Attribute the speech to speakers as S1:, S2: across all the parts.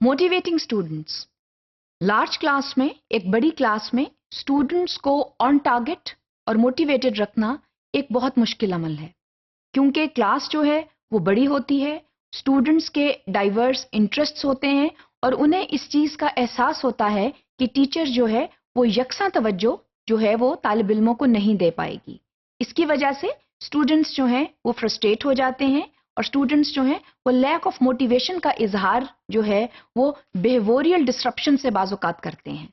S1: Motivating students. Large class में, एक बड़ी क्लास में स्टूडेंट्स को ऑन टारगेट और मोटिवेटेड रखना एक बहुत मुश्किल अमल है, क्योंकि क्लास जो है वो बड़ी होती है, स्टूडेंट्स के डाइवर्स इंटरेस्ट्स होते हैं और उन्हें इस चीज़ का एहसास होता है कि टीचर जो है वो यकसा तवज्जो जो है वो तालिब इल्मों को नहीं दे पाएगी। इसकी वजह से स्टूडेंट्स जो हैं वो फ्रस्ट्रेट हो जाते हैं और स्टूडेंट्स जो हैं वो लैक ऑफ मोटिवेशन का इजहार जो है वो बिहेवियरल डिसरप्शन से बाज़-औक़ात करते हैं।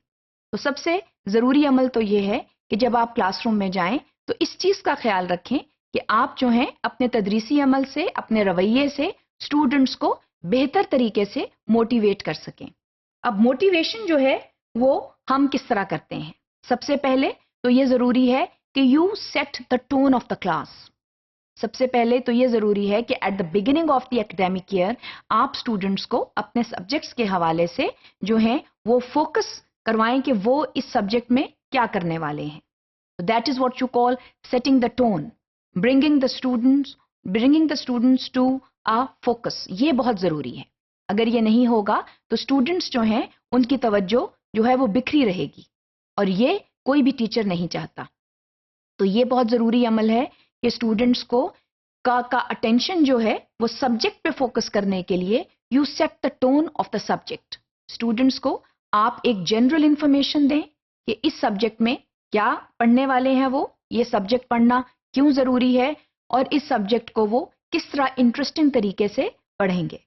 S1: तो सबसे ज़रूरी अमल तो ये है कि जब आप क्लासरूम में जाएं तो इस चीज़ का ख्याल रखें कि आप जो हैं अपने तदरीसी अमल से, अपने रवैये से स्टूडेंट्स को बेहतर तरीके से मोटिवेट कर सकें। अब मोटिवेशन जो है वो हम किस तरह करते हैं? सबसे पहले तो ये ज़रूरी है कि you set the tone of the class. सबसे पहले तो ये ज़रूरी है कि at the beginning of the academic year आप स्टूडेंट्स को अपने सब्जेक्ट्स के हवाले से जो हैं वो फोकस करवाएं कि वो इस सब्जेक्ट में क्या करने वाले हैं। That is what you call setting the tone, bringing the students to a focus. ये बहुत ज़रूरी है। अगर ये नहीं होगा तो स्टूडेंट्स जो हैं उनकी तवज्जो जो है वो बिखरी रहेगी और ये कोई भी टीचर नहीं चाहता। तो ये बहुत ज़रूरी अमल है कि स्टूडेंट्स को का अटेंशन जो है वो सब्जेक्ट पे फोकस करने के लिए you set the tone of the subject. Students को आप एक जनरल इंफॉर्मेशन दें कि इस सब्जेक्ट में क्या पढ़ने वाले हैं वो, ये सब्जेक्ट पढ़ना क्यों ज़रूरी है और इस सब्जेक्ट को वो किस तरह इंटरेस्टिंग तरीके से पढ़ेंगे।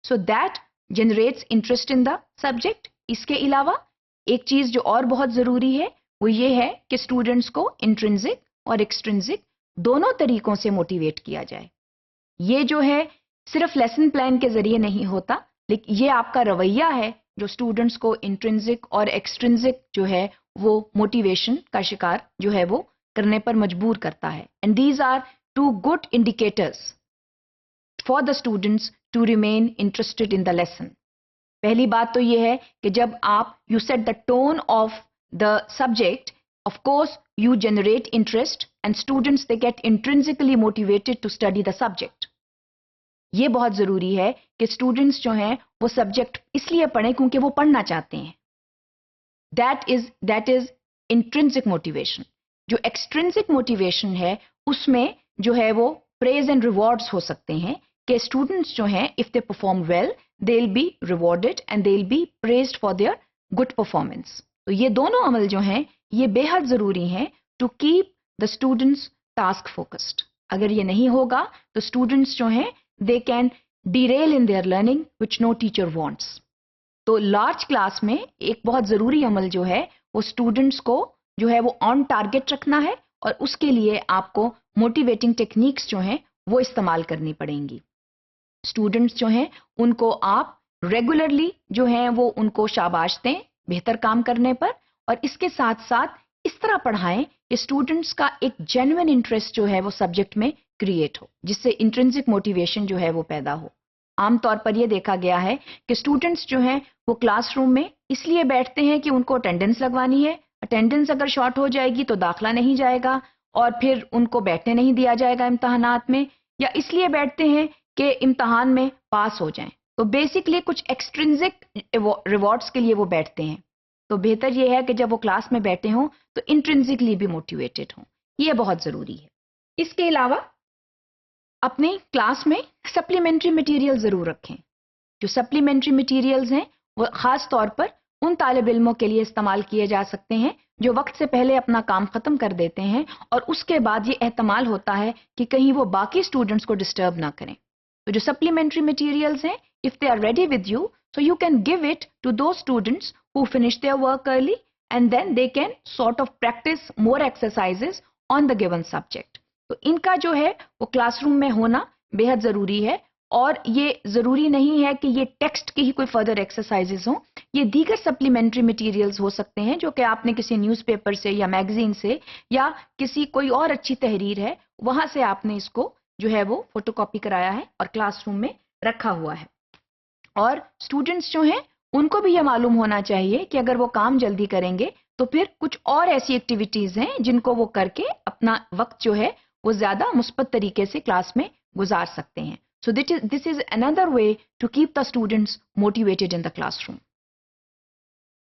S1: So that generates interest in the subject. इसके अलावा एक चीज़ जो और बहुत ज़रूरी है वो ये है कि स्टूडेंट्स को इंट्रिंसिक और एक्सट्रिंसिक दोनों तरीकों से मोटिवेट किया जाए। ये जो है सिर्फ लेसन प्लान के जरिए नहीं होता, लेकिन ये आपका रवैया है जो स्टूडेंट्स को इंट्रिंसिक और एक्सट्रिंसिक जो है वो मोटिवेशन का शिकार जो है वो करने पर मजबूर करता है। And these are two good indicators for the students to remain interested in the lesson. पहली बात तो ये है कि जब आप you set the tone of the subject, of course you generate interest and students they get intrinsically motivated to study the subject. ये बहुत ज़रूरी है कि स्टूडेंट्स जो हैं वो सब्जेक्ट इसलिए पढ़ें क्योंकि वो पढ़ना चाहते हैं। that is intrinsic motivation. जो extrinsic motivation है उसमें जो है वो praise and rewards हो सकते हैं कि स्टूडेंट्स जो हैं if they perform well they'll be rewarded and they'll be praised for their good performance. तो ये दोनों अमल जो हैं ये बेहद ज़रूरी हैं to keep the students task focused. अगर ये नहीं होगा तो स्टूडेंट्स जो हैं they can derail in their learning which no teacher wants. तो लार्ज क्लास में एक बहुत ज़रूरी अमल जो है वो स्टूडेंट्स को जो है वो ऑन टारगेट रखना है और उसके लिए आपको मोटिवेटिंग टेक्निक्स जो हैं वो इस्तेमाल करनी पड़ेंगी। स्टूडेंट्स जो हैं उनको आप रेगुलरली जो हैं वो उनको शाबाश दें बेहतर काम करने पर, और इसके साथ साथ इस तरह पढ़ाएं कि स्टूडेंट्स का एक जेन्युइन इंटरेस्ट जो है वो सब्जेक्ट में क्रिएट हो, जिससे इंट्रिंसिक मोटिवेशन जो है वो पैदा हो। आमतौर पर यह देखा गया है कि स्टूडेंट्स जो हैं वो क्लासरूम में इसलिए बैठते हैं कि उनको अटेंडेंस लगवानी है। अटेंडेंस अगर शॉर्ट हो जाएगी तो दाखला नहीं जाएगा और फिर उनको बैठने नहीं दिया जाएगा इम्तहानात में, या इसलिए बैठते हैं कि इम्तहान में पास हो जाएं। तो बेसिकली कुछ एक्सट्रिंसिक रिवॉर्ड्स के लिए वो बैठते हैं। तो बेहतर यह है कि जब वो क्लास में बैठे हों तो इंट्रिंसिकली भी मोटिवेटेड हों। ये बहुत ज़रूरी है। इसके अलावा अपने क्लास में सप्लीमेंट्री मटेरियल ज़रूर रखें। जो सप्लीमेंट्री मटेरियल्स हैं वो ख़ास तौर पर उन तालिब इल्मों के लिए इस्तेमाल किए जा सकते हैं जो वक्त से पहले अपना काम ख़त्म कर देते हैं और उसके बाद ये एहतमाल होता है कि कहीं वो बाकी स्टूडेंट्स को डिस्टर्ब ना करें। तो जो सप्लीमेंट्री मटेरियल्स हैं, if they are ready with you, so you can give it to those students who finish their work early and then they can sort of practice more exercises on the given subject. तो इनका जो है वो classroom में होना बेहद ज़रूरी है, और ये ज़रूरी नहीं है कि ये टेक्स्ट की ही कोई फर्दर एक्सरसाइजेज हों। ये दीगर सप्लीमेंट्री मटेरियल्स हो सकते हैं जो कि आपने किसी न्यूज़पेपर से या मैगजीन से या किसी कोई और अच्छी तहरीर है वहाँ से आपने इसको जो है वो फोटोकॉपी कराया है और क्लासरूम में रखा हुआ है। और स्टूडेंट्स जो हैं उनको भी ये मालूम होना चाहिए कि अगर वो काम जल्दी करेंगे तो फिर कुछ और ऐसी एक्टिविटीज़ हैं जिनको वो करके अपना वक्त जो है वो ज़्यादा मुस्बत तरीके से क्लास में गुजार सकते हैं। So this is another way to keep the students motivated in the classroom.